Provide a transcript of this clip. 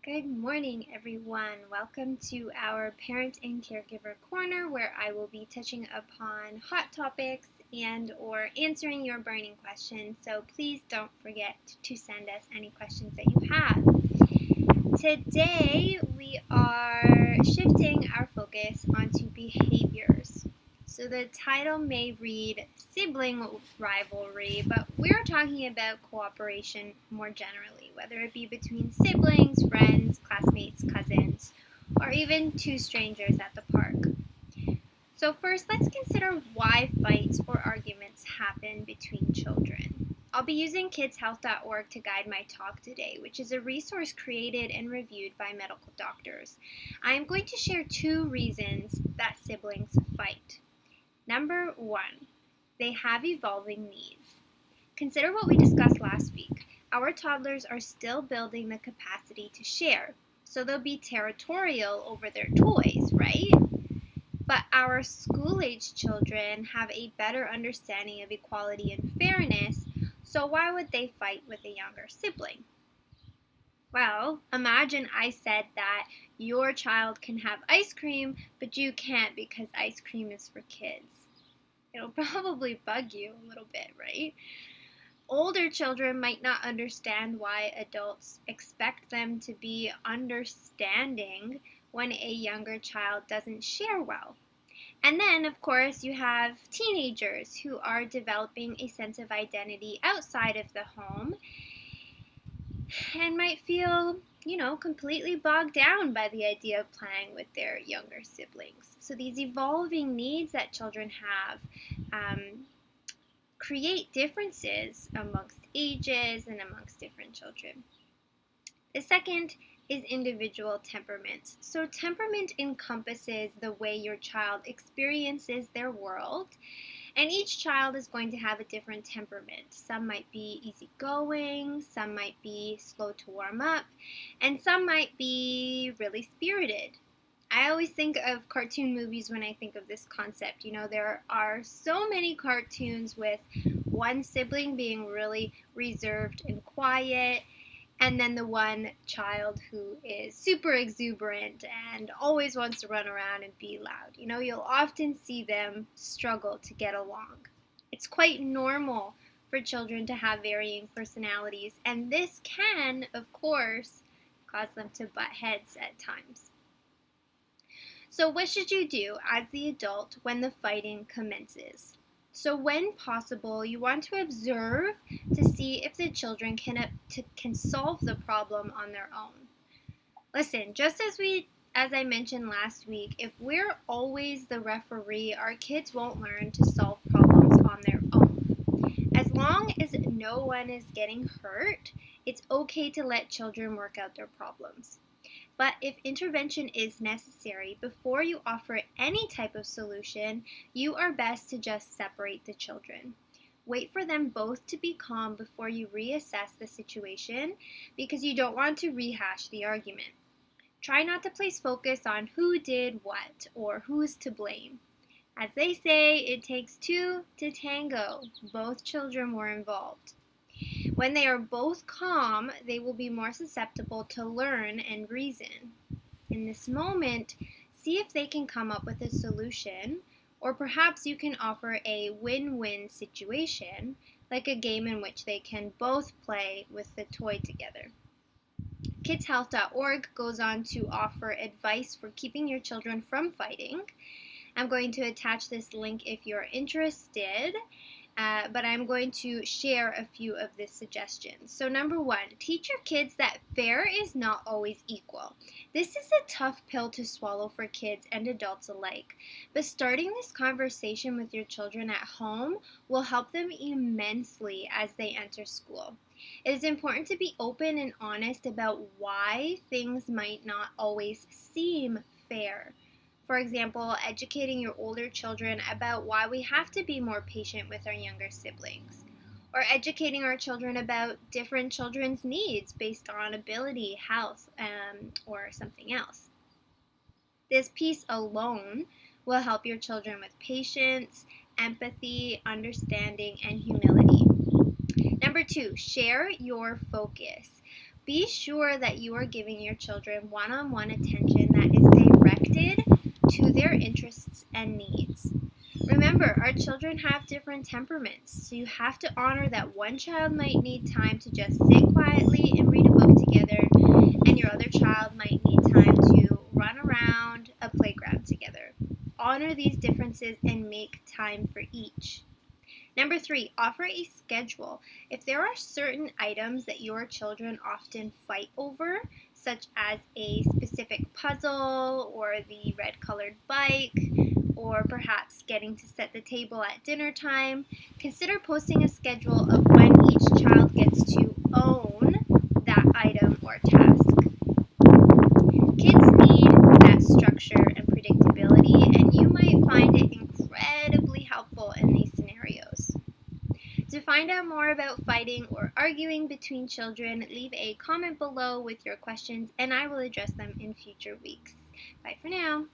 Good morning, everyone. Welcome to our Parent and Caregiver Corner, where I will be touching upon hot topics and or answering your burning questions. So please don't forget to send us any questions that you have. Today, we are shifting our focus onto behaviors. So the title may read sibling rivalry, but we're talking about cooperation more generally, whether it be between siblings, friends, classmates, cousins, or even two strangers at the park. So first, let's consider why fights or arguments happen between children. I'll be using kidshealth.org to guide my talk today, which is a resource created and reviewed by medical doctors. I am going to share 2 reasons that siblings fight. Number 1, they have evolving needs. Consider what we discussed last week. Our toddlers are still building the capacity to share, so they'll be territorial over their toys, right? But our school-age children have a better understanding of equality and fairness, so why would they fight with a younger sibling? Well, imagine I said that your child can have ice cream, but you can't because ice cream is for kids. It'll probably bug you a little bit, right? Older children might not understand why adults expect them to be understanding when a younger child doesn't share well. And then, of course, you have teenagers who are developing a sense of identity outside of the home and might feel, completely bogged down by the idea of playing with their younger siblings. So these evolving needs that children have create differences amongst ages and amongst different children. The second is individual temperament. So temperament encompasses the way your child experiences their world, and each child is going to have a different temperament. Some might be easygoing, some might be slow to warm up, and some might be really spirited. I always think of cartoon movies when I think of this concept. There are so many cartoons with one sibling being really reserved and quiet, and then the one child who is super exuberant and always wants to run around and be loud. You'll often see them struggle to get along. It's quite normal for children to have varying personalities, and this can, of course, cause them to butt heads at times. So what should you do as the adult when the fighting commences? So when possible, you want to observe to see if the children can solve the problem on their own. Listen, just as I mentioned last week, if we're always the referee, our kids won't learn to solve problems on their own. As long as no one is getting hurt, it's okay to let children work out their problems. But if intervention is necessary, before you offer any type of solution, you are best to just separate the children. Wait for them both to be calm before you reassess the situation because you don't want to rehash the argument. Try not to place focus on who did what or who's to blame. As they say, it takes 2 to tango. Both children were involved. When they are both calm, they will be more susceptible to learn and reason. In this moment, see if they can come up with a solution, or perhaps you can offer a win-win situation, like a game in which they can both play with the toy together. Kidshealth.org goes on to offer advice for keeping your children from fighting. I'm going to attach this link if you're interested. But I'm going to share a few of the suggestions. So number 1, teach your kids that fair is not always equal. This is a tough pill to swallow for kids and adults alike, but starting this conversation with your children at home will help them immensely as they enter school. It is important to be open and honest about why things might not always seem fair. For example, educating your older children about why we have to be more patient with our younger siblings, or educating our children about different children's needs based on ability, health, or something else. This piece alone will help your children with patience, empathy, understanding, and humility. Number 2, share your focus. Be sure that you are giving your children one-on-one attention that is directed to their interests and needs. Remember, our children have different temperaments, so you have to honor that one child might need time to just sit quietly and read a book together, and your other child might need time to run around a playground together. Honor these differences and make time for each. Number 3, offer a schedule. If there are certain items that your children often fight over, such as a specific puzzle or the red colored bike, or perhaps getting to set the table at dinner time, consider posting a schedule of when each child gets to own that item or task. Kids need that structure and predictability, and you might find it incredibly helpful in these scenarios. To find out more about fighting or arguing between children, leave a comment below with your questions and I will address them in future weeks. Bye for now.